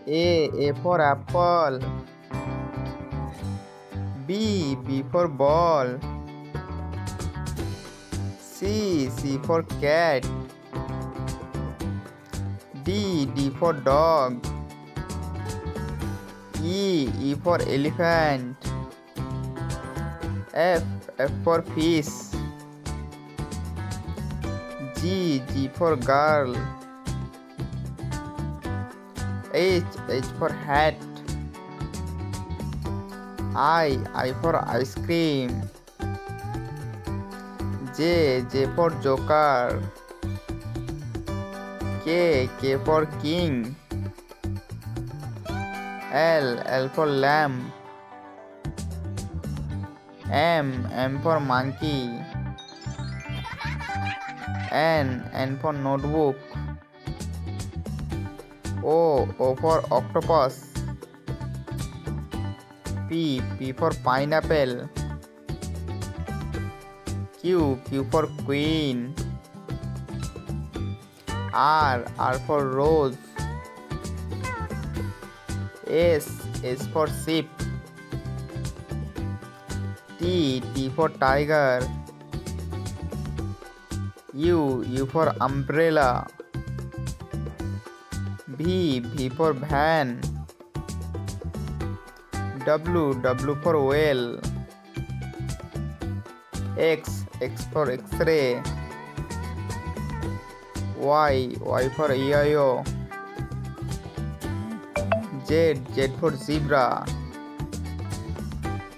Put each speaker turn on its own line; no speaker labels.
A for apple. B for ball. C for cat. D for dog. E for elephant. F for fish. G for girl. H for hat. I for ice cream. J for joker. K for king. L for lamb. M for monkey. N for notebook. O for octopus. P for pineapple. Q for queen. R for rose. S for sheep. T for tiger. U for umbrella. V for van. W for whale. X for X-ray. Y for yo-yo. Z for zebra.